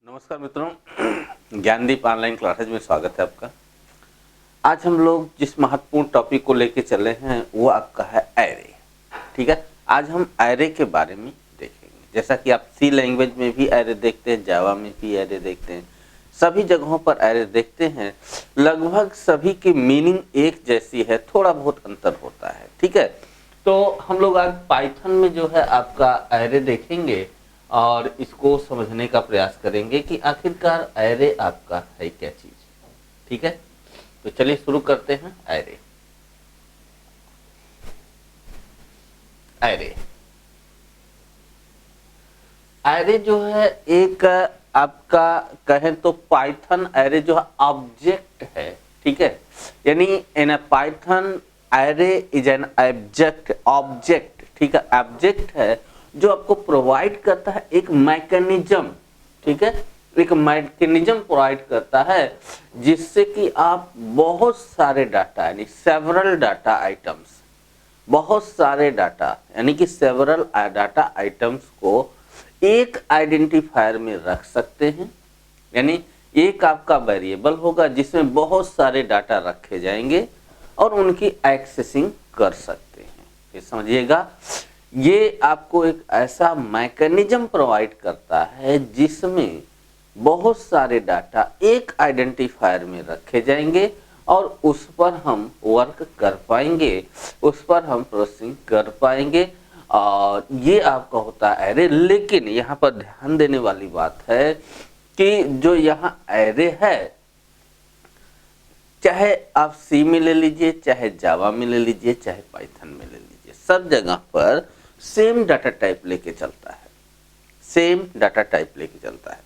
नमस्कार मित्रों, Gyandeep online classes में स्वागत है आपका। आज हम लोग जिस महत्वपूर्ण टॉपिक को लेके चले हैं वो आपका है एरे। ठीक है, आज हम एरे के बारे में देखेंगे। जैसा कि आप सी लैंग्वेज में भी एरे देखते हैं, जावा में भी एरे देखते हैं, सभी जगहों पर एरे देखते हैं। लगभग सभी की मीनिंग एक जैसी है, थोड़ा बहुत अंतर होता है। ठीक है, तो हम लोग आज पाइथन में जो है आपका एरे देखेंगे और इसको समझने का प्रयास करेंगे कि आखिरकार एरे आपका है क्या चीज। ठीक है, तो चलिए शुरू करते हैं। एरे एरे एरे जो है एक आपका कहें तो पाइथन एरे जो है ऑब्जेक्ट है। ठीक है, यानी in Python array is an object. ठीक है, ऑब्जेक्ट है जो आपको प्रोवाइड करता है एक मैकेनिज्म। ठीक है, एक मैकेनिज्म प्रोवाइड करता है जिससे कि आप बहुत सारे डाटा यानी सेवरल डाटा आइटम्स, बहुत सारे डाटा यानी कि सेवरल डाटा आइटम्स को एक आइडेंटिफायर में रख सकते हैं। यानी एक आपका वेरिएबल होगा जिसमें बहुत सारे डाटा रखे जाएंगे और उनकी एक्सेसिंग कर सकते हैं। फिर समझिएगा, ये आपको एक ऐसा मैकेनिज्म प्रोवाइड करता है जिसमें बहुत सारे डाटा एक आइडेंटिफायर में रखे जाएंगे और उस पर हम वर्क कर पाएंगे, उस पर हम प्रोसेसिंग कर पाएंगे। और ये आपका होता है एरे। लेकिन यहाँ पर ध्यान देने वाली बात है कि जो यहाँ एरे है, चाहे आप सी में ले लीजिए, चाहे जावा में ले लीजिए, चाहे पाइथन में ले लीजिए, सब जगह पर सेम डाटा टाइप लेके चलता है, सेम डाटा टाइप लेके चलता है।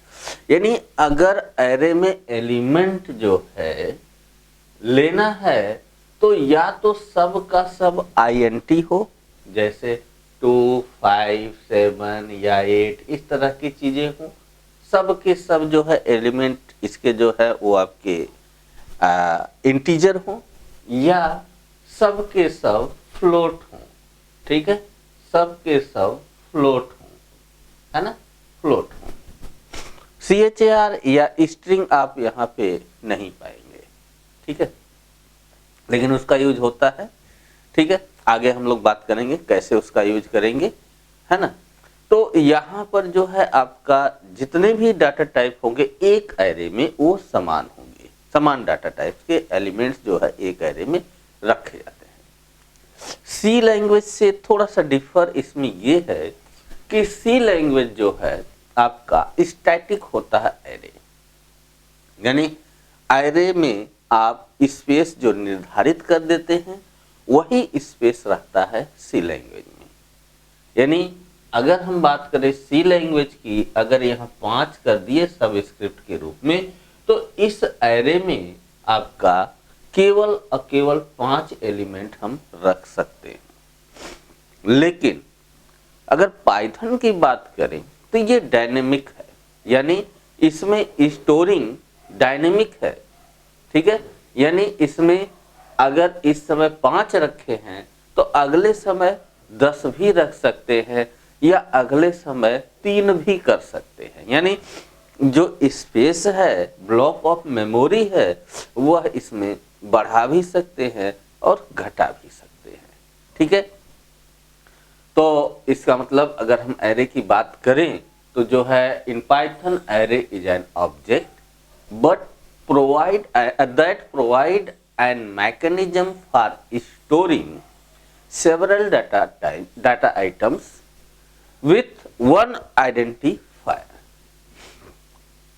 यानी अगर एरे में एलिमेंट जो है लेना है तो या तो सब का सब आईएनटी हो, जैसे 2, 5, 7 या 8 इस तरह की चीजें हो। सब के सब जो है एलिमेंट इसके जो है वो आपके इंटीजर हो, या सब के सब फ्लोट हो। ठीक है, सब के सब फ्लोट हो, है ना, फ्लोट हो। CHAR या स्ट्रिंग आप यहाँ पे नहीं पाएंगे। ठीक है, लेकिन उसका यूज होता है। ठीक है, आगे हम लोग बात करेंगे कैसे उसका यूज करेंगे, है ना। तो यहाँ पर जो है आपका जितने भी डाटा टाइप होंगे एक एरे में वो समान होंगे, समान डाटा टाइप के एलिमेंट्स जो है एक एरे में रखे जाते हैं। सी लैंग्वेज से थोड़ा सा डिफर इसमें ये है कि सी लैंग्वेज जो है आपका स्टैटिक होता है एरे। यानी एरे में आप स्पेस जो निर्धारित कर देते हैं वही स्पेस रहता है सी लैंग्वेज में। यानी अगर हम बात करें सी लैंग्वेज की, अगर यहाँ 5 कर दिए सब स्क्रिप्ट के रूप में, तो इस एरे में आपका केवल और केवल 5 एलिमेंट हम रख सकते हैं। लेकिन अगर पाइथन की बात करें तो ये डायनेमिक है, यानी इसमें स्टोरिंग डायनेमिक है। ठीक है, यानी इसमें अगर इस समय 5 रखे हैं तो अगले समय 10 भी रख सकते हैं या अगले समय 3 भी कर सकते हैं। यानी जो स्पेस है, ब्लॉक ऑफ मेमोरी है, वह इसमें बढ़ा भी सकते हैं और घटा भी सकते हैं। ठीक है, तो इसका मतलब अगर हम एरे की बात करें तो जो है in Python array is an object but provide an mechanism for storing several data items with one identifier,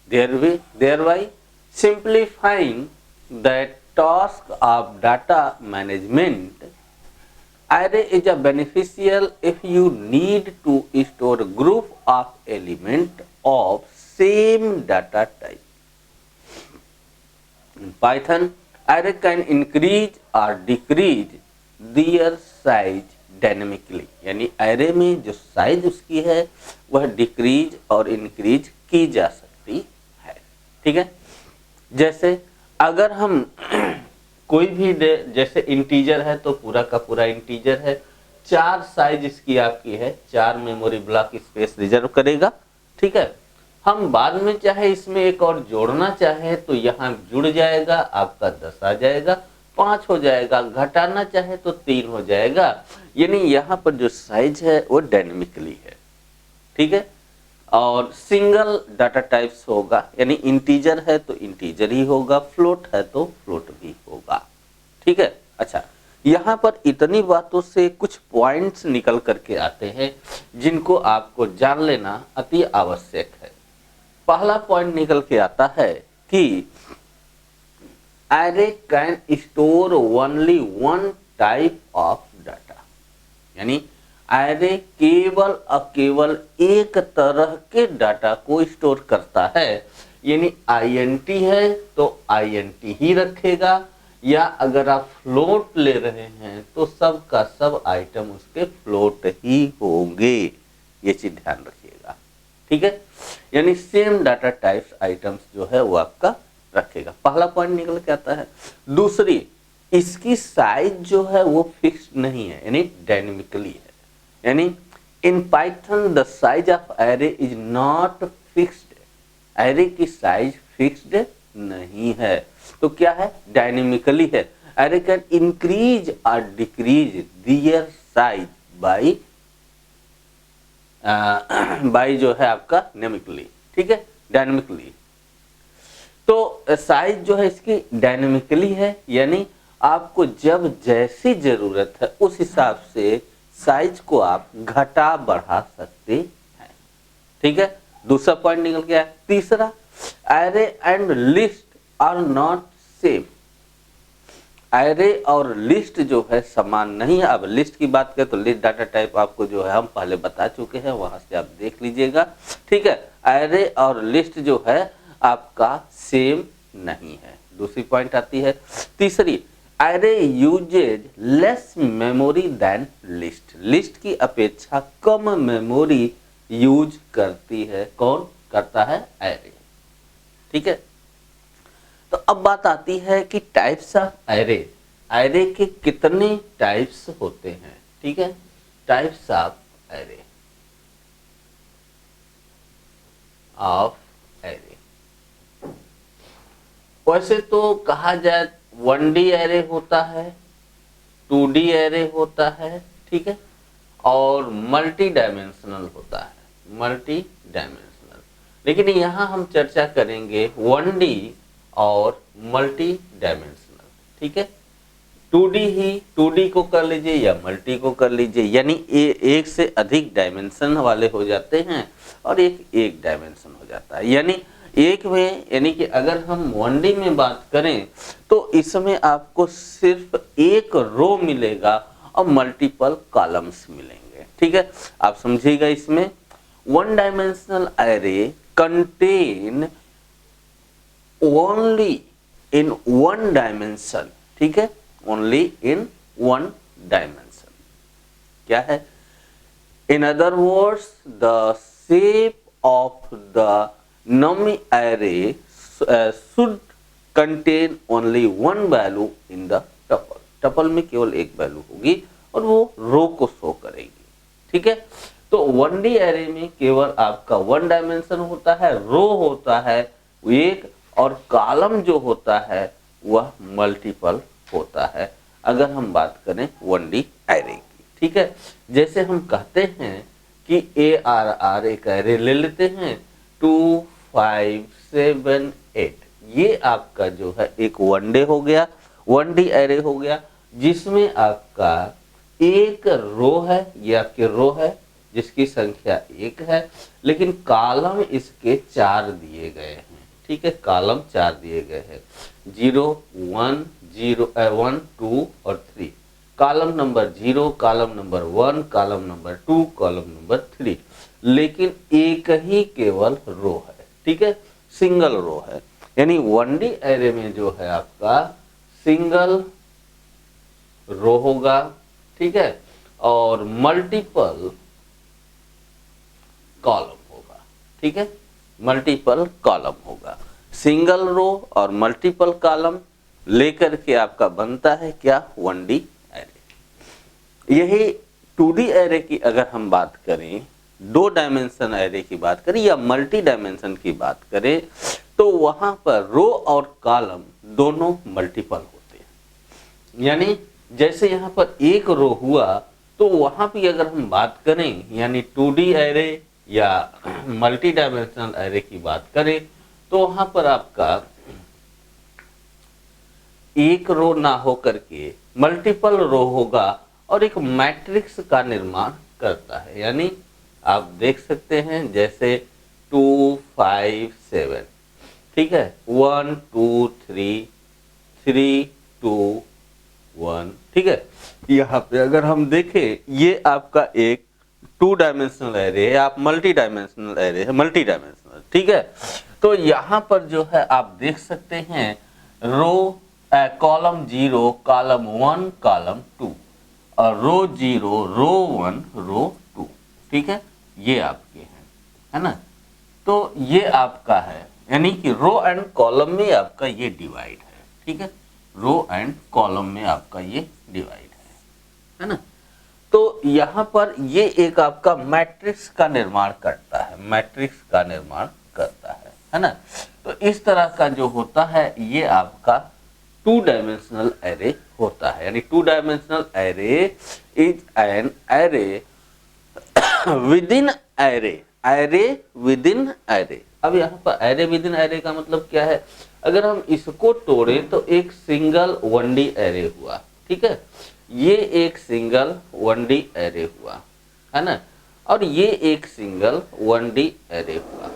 thereby simplifying the task of data management. Array is a beneficial if you need to store a group of element of same data type. In Python, array can increase or decrease their size dynamically. यानी array में जो size उसकी है वह decrease और increase की जा सकती है। ठीक है, जैसे अगर हम कोई भी जैसे इंटीजर है तो पूरा का पूरा इंटीजर है, 4 साइज इसकी आपकी है, 4 मेमोरी ब्लॉक स्पेस रिजर्व करेगा। ठीक है, हम बाद में चाहे इसमें एक और जोड़ना चाहे तो यहाँ जुड़ जाएगा, आपका 10 आ जाएगा, 5 हो जाएगा, घटाना चाहे तो 3 हो जाएगा। यानी यहाँ पर जो साइज है वो डायनेमिकली है, ठीक है। और सिंगल डाटा टाइप्स होगा, यानी इंटीजर है तो इंटीजर ही होगा, फ्लोट है तो फ्लोट भी होगा, ठीक है। अच्छा, यहाँ पर इतनी बातों से कुछ पॉइंट्स निकल करके आते हैं जिनको आपको जान लेना अति आवश्यक है। पहला पॉइंट निकल के आता है कि array can store only one type of data, यानी एरे केवल एक तरह के डाटा को स्टोर करता है। यानी आईएनटी है तो आईएनटी ही रखेगा, या अगर आप फ्लोट ले रहे हैं तो सब का सब आइटम उसके फ्लोट ही होंगे, ये चीज ध्यान रखिएगा, ठीक है। यानी सेम डाटा टाइप्स आइटम्स जो है वो आपका रखेगा, पहला पॉइंट निकल के आता है। दूसरी, इसकी साइज जो है वो फिक्स्ड नहीं है, यानी डायनेमिकली है। यानी in Python the size of array is not fixed, array की साइज फिक्स्ड नहीं है, तो क्या है, डायनेमिकली है। एरे कैन इंक्रीज और डिक्रीज दियर साइज बाई जो है आपका डायनेमिकली, ठीक है, डायनेमिकली। तो साइज जो है इसकी डायनेमिकली है, यानी आपको जब जैसी जरूरत है उस हिसाब से साइज को आप घटा बढ़ा सकते हैं, ठीक है। दूसरा पॉइंट निकल गया। तीसरा, array and list are not same, array और लिस्ट जो है समान नहीं है। अब लिस्ट की बात करें तो लिस्ट डाटा टाइप आपको जो है हम पहले बता चुके हैं, वहां से आप देख लीजिएगा, ठीक है। एरे और लिस्ट जो है आपका सेम नहीं है। दूसरी पॉइंट आती है तीसरी, array uses less memory than list, list की अपेक्षा कम मेमोरी यूज करती है, कौन करता है, एरे, ठीक है। तो अब बात आती है कि टाइप्स ऑफ एरे, एरे के कितने टाइप्स होते हैं, ठीक है। टाइप्स ऑफ एरे, वैसे तो कहा जाए 1D एरे होता है, 2D एरे होता है, ठीक है, और मल्टी डायमेंशनल होता है, मल्टी डायमेंशनल। लेकिन यहाँ हम चर्चा करेंगे 1D और मल्टी डायमेंशनल, ठीक है। 2D ही 2D को कर लीजिए या मल्टी को कर लीजिए, यानी एक से अधिक डायमेंशन वाले हो जाते हैं और एक डायमेंशन हो जाता है। यानी एक में, यानी कि अगर हम 1D में बात करें तो इसमें आपको सिर्फ एक रो मिलेगा और मल्टीपल कॉलम्स मिलेंगे, ठीक है। आप समझिएगा, इसमें 1 dimensional array contain only in 1 dimension, ठीक है, ओनली इन 1 डायमेंशन। क्या है, in other words the shape of the NumPy array should contain only 1 value in the tuple, tuple में केवल एक वैल्यू होगी और वो रो को शो करेगी, ठीक है। तो 1D एरे में केवल आपका 1 डायमेंशन होता है, रो होता है एक, और कॉलम जो होता है वह मल्टीपल होता है, अगर हम बात करें 1D एरे की, ठीक है। जैसे हम कहते हैं कि ARR एक एरे ले लेते हैं 2 5 7 8, ये आपका जो है एक 1D हो गया, 1D एरे हो गया, जिसमें आपका एक रो है, ये आपके रो है जिसकी संख्या 1 है, लेकिन कॉलम इसके 4 दिए गए हैं, ठीक है, कॉलम 4 दिए गए हैं, 0 1 0 1 2 और 3, column number 0, column number 1, column number 2, column number 3, लेकिन एक ही केवल रो है, ठीक है, सिंगल रो है। यानी 1D एरे में जो है आपका सिंगल रो होगा, ठीक है, और मल्टीपल कॉलम होगा, ठीक है, मल्टीपल कॉलम होगा। सिंगल रो और मल्टीपल कॉलम लेकर के आपका बनता है क्या, 1D एरे। यही 2D एरे की अगर हम बात करें दो डायमेंशन एरे की बात करें या मल्टी डायमेंशन की बात करें तो वहां पर रो और कॉलम दोनों मल्टीपल होते हैं। यानी जैसे यहाँ पर एक रो हुआ तो वहां भी अगर हम बात करें यानी 2D एरे या मल्टी डायमेंशनल एरे की बात करें तो वहां पर आपका एक रो ना हो करके मल्टीपल रो होगा और एक मैट्रिक्स का निर्माण करता है। यानी आप देख सकते हैं जैसे 2 5 7, ठीक है, 1 2 3 3 2 1, ठीक है। यहाँ पे अगर हम देखें ये आपका एक 2 डायमेंशनल एरे है, आप मल्टी डायमेंशनल एरे है, मल्टी डायमेंशनल, ठीक है। तो यहाँ पर जो है आप देख सकते हैं रो कॉलम 0 कॉलम 1 कॉलम 2 और रो 0 रो 1 रो 2, ठीक है, ये आपके हैं, है ना। तो ये आपका है यानी कि रो एंड कॉलम में आपका ये डिवाइड है, ठीक है, रो एंड कॉलम में आपका ये डिवाइड है ना। तो यहाँ पर ये एक आपका मैट्रिक्स का निर्माण करता है, मैट्रिक्स का निर्माण करता है ना। तो इस तरह का जो होता है ये आपका 2 डायमेंशनल एरे होता है। यानी 2 dimensional array is an array with in array, array with in array. अब यहाँ पर एरे विद इन एरे का मतलब क्या है, अगर हम इसको तोड़ें तो एक सिंगल 1D एरे हुआ, ठीक है, ये एक सिंगल 1D एरे हुआ, है ना, और ये एक सिंगल 1D एरे हुआ।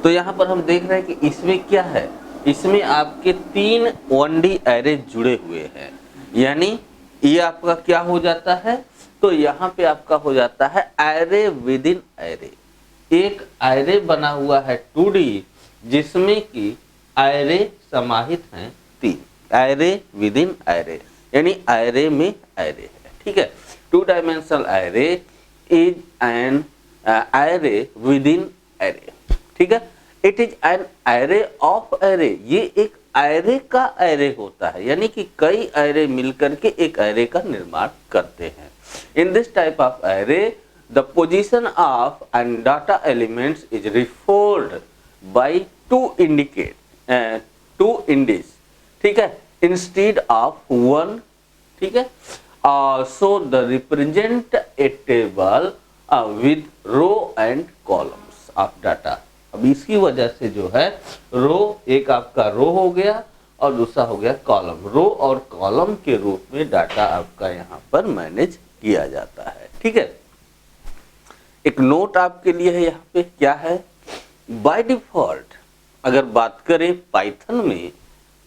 तो यहाँ पर हम देख रहे हैं कि इसमें क्या है, इसमें आपके 3 1D एरे जुड़े हुए हैं। यानी ये आपका क्या हो जाता है, तो यहाँ पे आपका हो जाता है एरे विद इन एरे। एक एरे बना हुआ है 2D जिसमें कि एरे समाहित हैं 3, एरे विद इन एरे, यानी एरे में एरे है, ठीक है। 2 dimensional array is an array with in array, ठीक है। It is an array of array, ये एक एरे का एरे होता है, यानी कि कई एरे मिलकर के एक एरे का निर्माण करते हैं। In this type of array the position of and data elements is referred by 2 indices, ठीक है, इंस्टेड ऑफ 1, ठीक है। So the represent a table with row and columns of data. अब इसकी वजह से जो है रो एक आपका रो हो गया और दूसरा हो गया कॉलम, रो और कॉलम के रूप में डाटा आपका यहाँ पर मैनेज किया जाता है, ठीक है। एक नोट आपके लिए है यहाँ पे, क्या है, बाय डिफॉल्ट अगर बात करें पाइथन में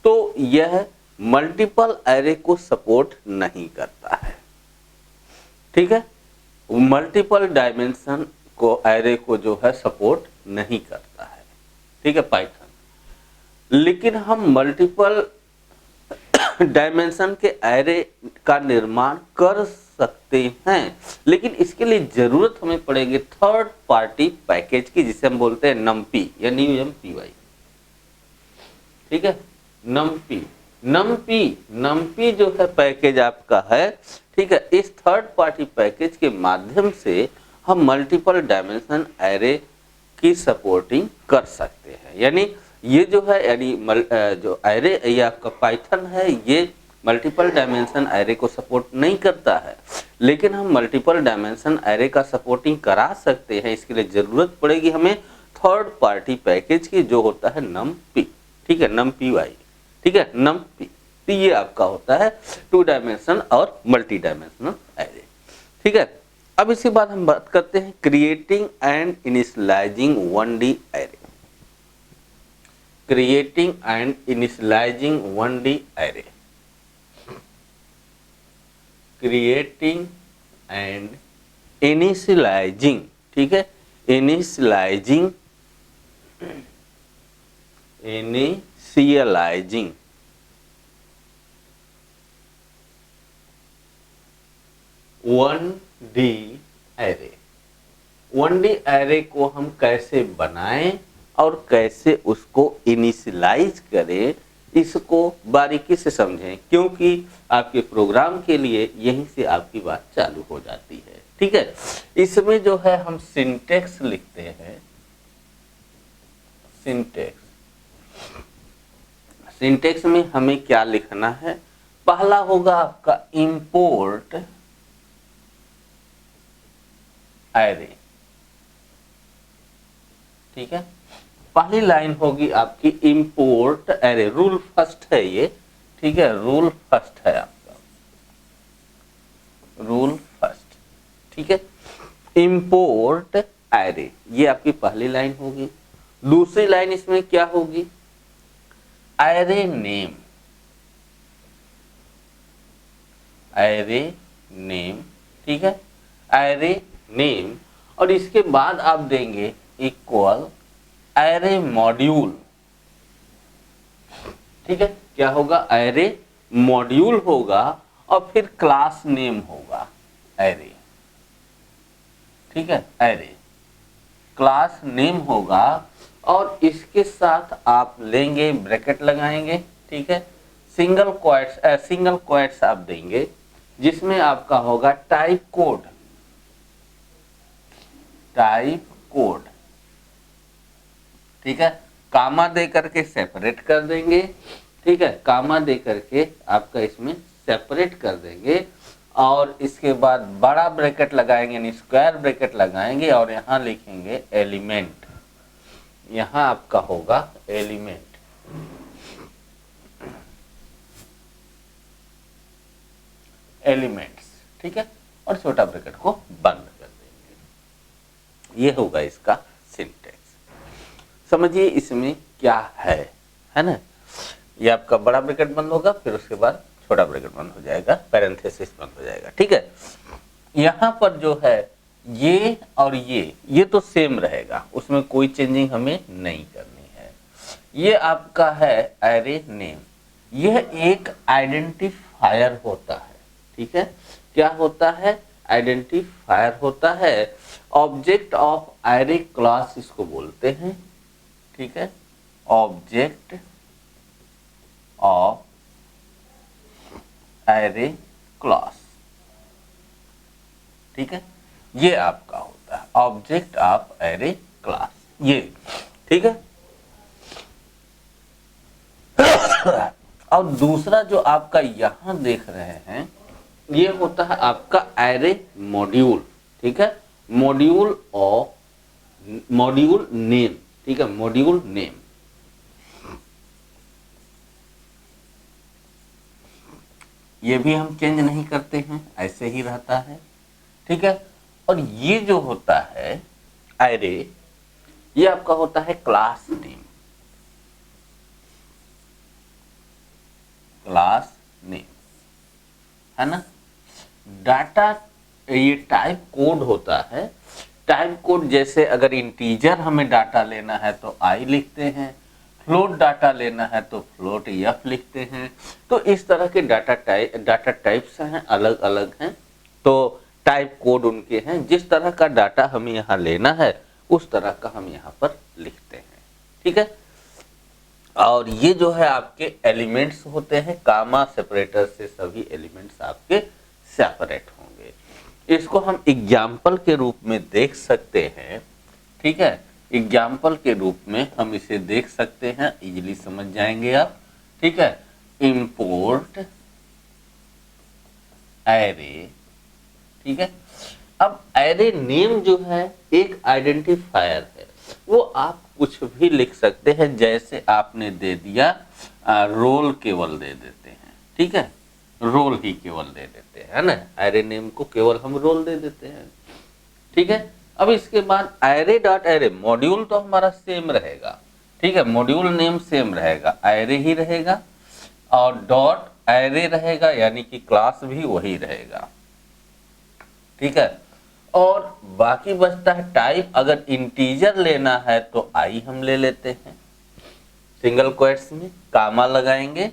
तो यह मल्टीपल एरे को सपोर्ट नहीं करता है, ठीक है, मल्टीपल डायमेंशन को एरे को जो है सपोर्ट नहीं करता है, ठीक है, पाइथन। लेकिन हम मल्टीपल डायमेंशन के एरे का निर्माण कर सकते हैं, लेकिन इसके लिए जरूरत हमें पड़ेगी थर्ड पार्टी पैकेज की जिसे हम बोलते हैं नमपी या NumPy, ठीक है, नमपी जो है पैकेज आपका है, ठीक है। इस थर्ड पार्टी पैकेज के माध्यम से हम मल्टीपल डायमेंशन एरे की सपोर्टिंग कर सकते हैं। यानी ये जो है यानी जो एरे ये आपका पाइथन है ये मल्टीपल डायमेंशन एरे को सपोर्ट नहीं करता है, लेकिन हम मल्टीपल डायमेंशन एरे का सपोर्टिंग करा सकते हैं। इसके लिए जरूरत पड़ेगी हमें थर्ड पार्टी पैकेज की जो होता है NumPy, ठीक है, NumPy, ठीक है, NumPy। तो ये आपका होता है 2 डायमेंशन और मल्टी डायमेंशनल एरे, ठीक है। अब इसके बाद हम बात करते हैं creating and initialising 1D array, creating and initialising 1D array, creating and initialising, ठीक है, initialising 1D array. 1D array को हम कैसे बनाएं और कैसे उसको इनिशियलाइज करें, इसको बारीकी से समझें, क्योंकि आपके प्रोग्राम के लिए यहीं से आपकी बात चालू हो जाती है। ठीक है। इसमें जो है हम सिंटेक्स लिखते हैं, सिंटेक्स। सिंटेक्स में हमें क्या लिखना है, पहला होगा आपका इंपोर्ट एरे, ठीक है। पहली लाइन होगी आपकी इंपोर्ट एरे, रूल फर्स्ट है ये, ठीक है, रूल फर्स्ट है आपका, रूल फर्स्ट, ठीक है। इंपोर्ट एरे, ये आपकी पहली लाइन होगी। दूसरी लाइन इसमें क्या होगी, एरे नेम, एरे नेम, ठीक है, एरे नेम। और इसके बाद आप देंगे इक्वल एरे मॉड्यूल, ठीक है। क्या होगा, एरे मॉड्यूल होगा और फिर क्लास नेम होगा एरे, ठीक है, एरे क्लास नेम होगा। और इसके साथ आप लेंगे ब्रैकेट लगाएंगे, ठीक है, सिंगल क्वोट्स आप देंगे, जिसमें आपका होगा टाइप कोड, टाइप कोड, ठीक है, कामा दे करके सेपरेट कर देंगे, ठीक है, कामा दे करके आपका इसमें सेपरेट कर देंगे। और इसके बाद बड़ा ब्रैकेट लगाएंगे यानी स्क्वायर ब्रैकेट लगाएंगे और यहां लिखेंगे एलिमेंट, यहां आपका होगा एलिमेंट, एलिमेंट्स, ठीक है, और छोटा ब्रैकेट को बंद कर देंगे। ये होगा इसका सिंटेक्स। समझिए इसमें क्या है ना। ये आपका बड़ा ब्रैकेट बंद होगा, फिर उसके बाद छोटा ब्रैकेट बंद हो जाएगा, पैरेंथेसिस बंद हो जाएगा, ठीक है। यहां पर जो है ये और ये तो सेम रहेगा, उसमें कोई चेंजिंग हमें नहीं करनी है। ये आपका है एरे नेम, यह एक आइडेंटिफायर होता है, ठीक है, क्या होता है, आइडेंटिफायर होता है, ऑब्जेक्ट ऑफ एरे क्लास इसको बोलते हैं, ठीक है, ऑब्जेक्ट ऑफ एरे क्लास, ठीक है, ये आपका होता है ऑब्जेक्ट ऑफ एरे क्लास, ये, ठीक है। और दूसरा जो आपका यहां देख रहे हैं, ये होता है आपका एरे मॉड्यूल, ठीक है, मॉड्यूल ऑफ, मॉड्यूल नेम, ठीक है, मॉड्यूल नेम। ये भी हम चेंज नहीं करते हैं, ऐसे ही रहता है, ठीक है। और ये जो होता है एरे, ये आपका होता है क्लास नेम, क्लास नेम, है ना। डाटा, ये टाइप कोड होता है, टाइप कोड जैसे अगर इंटीजर हमें डाटा लेना है तो आई लिखते हैं, फ्लोट डाटा लेना है तो फ्लोट एफ लिखते हैं। तो इस तरह के डाटा टाइप्स हैं, अलग अलग हैं, तो टाइप कोड उनके हैं, जिस तरह का डाटा हमें यहाँ लेना है उस तरह का हम यहाँ पर लिखते हैं, ठीक है। और ये जो है आपके एलिमेंट्स होते हैं, कामा सेपरेटर से सभी एलिमेंट्स आपके सेपरेट होंगे। इसको हम एग्जाम्पल के रूप में देख सकते हैं, ठीक है, एग्जाम्पल के रूप में हम इसे देख सकते हैं, इजीली समझ जाएंगे आप, ठीक है। इंपोर्ट एरे, ठीक है। अब एरे नेम जो है एक आइडेंटिफायर है, वो आप कुछ भी लिख सकते हैं, जैसे आपने दे दिया रोल केवल दे देते हैं, ठीक है, रोल ही केवल दे देते हैं, है ना, एरे नेम को केवल हम रोल दे देते हैं, ठीक है। अब इसके बाद एरे डॉट एरे, मॉड्यूल तो हमारा सेम रहेगा, ठीक है, मॉड्यूल नेम सेम रहेगा, एरे ही रहेगा, और डॉट एरे रहेगा, यानी कि क्लास भी वही रहेगा, ठीक है। और बाकी बचता है टाइप, अगर इंटीजर लेना है तो आई हम ले लेते हैं, सिंगल क्वोट्स में कामा लगाएंगे,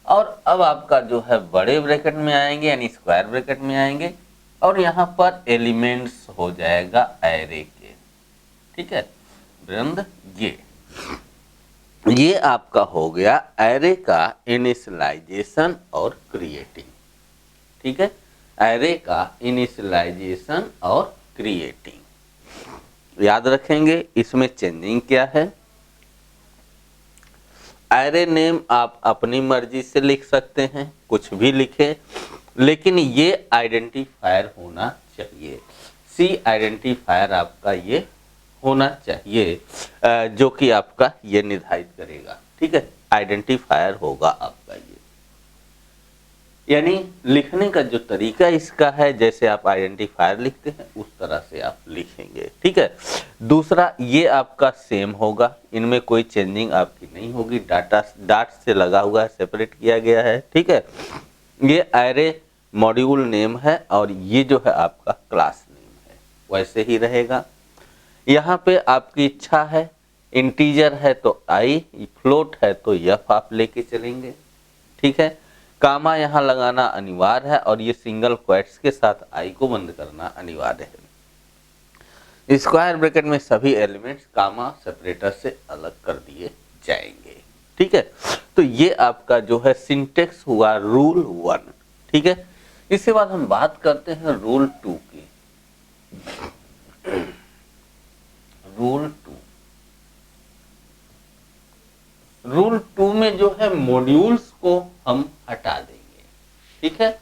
और अब आपका जो है बड़े ब्रैकेट में आएंगे यानी स्क्वायर ब्रैकेट में आएंगे, और यहाँ पर एलिमेंट्स हो जाएगा एरे के, ठीक है। वृंद ये आपका हो गया एरे का इनिशियलाइजेशन और क्रिएटिंग, ठीक है। एरे का इनिशियलाइजेशन और क्रिएटिंग। याद रखेंगे इसमें चेंजिंग क्या है। एरे नेम आप अपनी मर्जी से लिख सकते हैं, कुछ भी लिखे, लेकिन ये आइडेंटिफायर होना चाहिए। सी आइडेंटिफायर आपका ये होना चाहिए, जो कि आपका ये निर्धारित करेगा। ठीक है, आइडेंटिफायर होगा आपका ये, यानी लिखने का जो तरीका इसका है, जैसे आप आइडेंटिफायर लिखते हैं उस तरह से आप लिखेंगे। ठीक है, दूसरा ये आपका सेम होगा, इनमें कोई चेंजिंग आपकी नहीं होगी। डाट से लगा हुआ है, सेपरेट किया गया है। ठीक है, ये एरे मॉड्यूल नेम है और ये जो है आपका क्लास नेम है, वैसे ही रहेगा। यहाँ पे आपकी इच्छा है, इंटीजर है तो आई, फ्लोट है तो एफ आप लेके चलेंगे। ठीक है, कामा यहाँ लगाना अनिवार्य है और ये सिंगल क्वोट्स के साथ आई को बंद करना अनिवार्य है। स्क्वायर ब्रैकेट में सभी एलिमेंट्स कामा सेपरेटर से अलग कर दिए जाएंगे। ठीक है, तो ये आपका जो है सिंटेक्स हुआ रूल 1। ठीक है, इसके बाद हम बात करते हैं रूल 2 की। रूल 2 में जो है मॉड्यूल्स को हम हटा देंगे। ठीक है,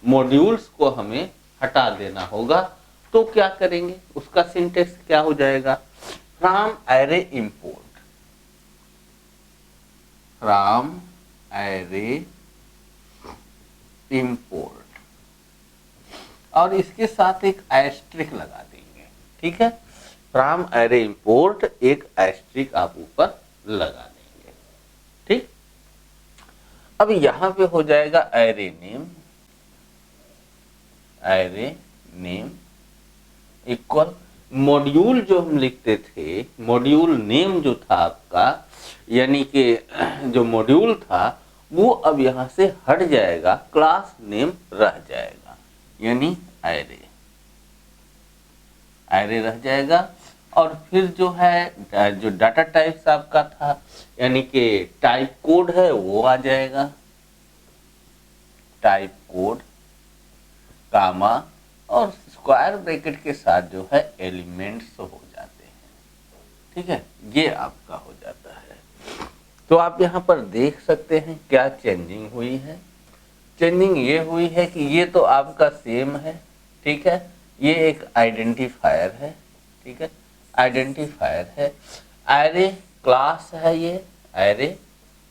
मॉड्यूल्स को हमें हटा देना होगा, तो क्या करेंगे, उसका सिंटेक्स क्या हो जाएगा, from array import, from array import, और इसके साथ एक एस्ट्रिक लगा देंगे। ठीक है, फ्रॉम एरे इंपोर्ट एक एस्ट्रिक आप ऊपर लगा देंगे। ठीक, अब यहां पे हो जाएगा एरे नेम इक्वल मॉड्यूल जो हम लिखते थे, मॉड्यूल नेम जो था आपका, यानी कि जो मॉड्यूल था वो अब यहां से हट जाएगा, क्लास नेम रह जाएगा, यानी एरे रह जाएगा। और फिर जो है जो डाटा टाइप्स आपका था, यानी कि टाइप कोड है वो आ जाएगा, टाइप कोड कामा और स्क्वायर ब्रैकेट के साथ जो है एलिमेंट्स हो जाते हैं। ठीक है, ये आपका हो जाता है। तो आप यहाँ पर देख सकते हैं क्या चेंजिंग हुई है। चेंजिंग ये हुई है कि ये तो आपका सेम है। ठीक है, ये एक आइडेंटिफायर है। ठीक है, आइडेंटिफायर है, एरे क्लास है, ये एरे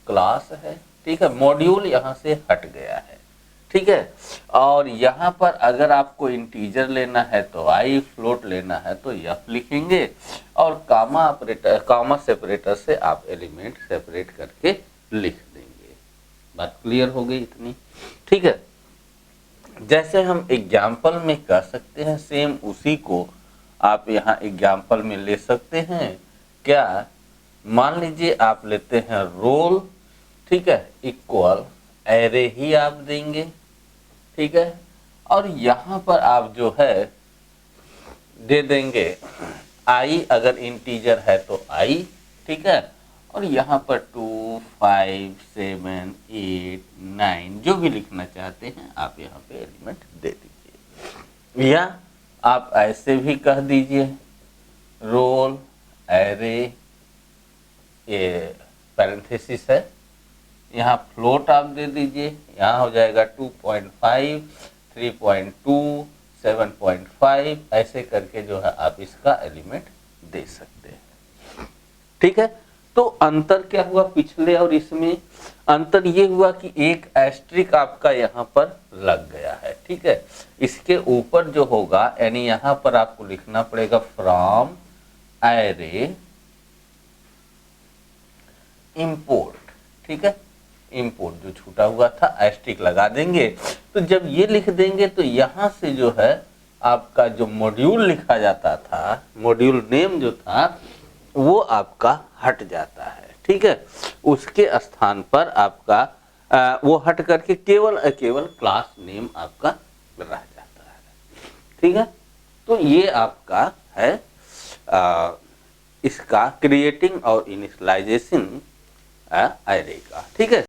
क्लास है। ठीक है, मॉड्यूल यहाँ से हट गया है। ठीक है, और यहाँ पर अगर आपको इंटीजर लेना है तो आई, फ्लोट लेना है तो एफ लिखेंगे, और कामा ऑपरेटर, कामा सेपरेटर से आप एलिमेंट सेपरेट करके लिख देंगे। बात क्लियर हो गई इतनी। ठीक है, जैसे हम एग्जाम्पल में कर सकते हैं, सेम उसी को आप यहाँ एग्जाम्पल में ले सकते हैं। क्या, मान लीजिए आप लेते हैं रोल, ठीक है, इक्वल एरे ही आप देंगे। ठीक है, और यहाँ पर आप जो है दे देंगे आई, अगर इंटीजर है तो आई। ठीक है, और यहाँ पर 2, 5, 7, 8, 9 जो भी लिखना चाहते हैं आप यहाँ पे एलिमेंट दे दीजिए, या आप ऐसे भी कह दीजिए रोल एरे, ये पैरेंथेसिस है, यहाँ फ्लोट आप दे दीजिए, यहाँ हो जाएगा 2.5, 3.2, 7.5, ऐसे करके जो है आप इसका एलिमेंट दे सकते हैं। ठीक है, तो अंतर क्या हुआ पिछले और इसमें, अंतर ये हुआ कि एक एस्ट्रिक आपका यहाँ पर लग गया है। ठीक है, इसके ऊपर जो होगा, यानी यहाँ पर आपको लिखना पड़ेगा फ्रॉम एरे इंपोर्ट। ठीक है, इंपोर्ट जो छूटा हुआ था एस्ट्रिक लगा देंगे। तो जब ये लिख देंगे तो यहाँ से जो है आपका जो मॉड्यूल लिखा जाता था, मॉड्यूल नेम जो था वो आपका हट जाता है। ठीक है, उसके स्थान पर आपका वो हट करके केवल क्लास नेम आपका रह जाता है। ठीक है, तो ये आपका है इसका क्रिएटिंग और इनिशियलाइजेशन एरे का। ठीक है।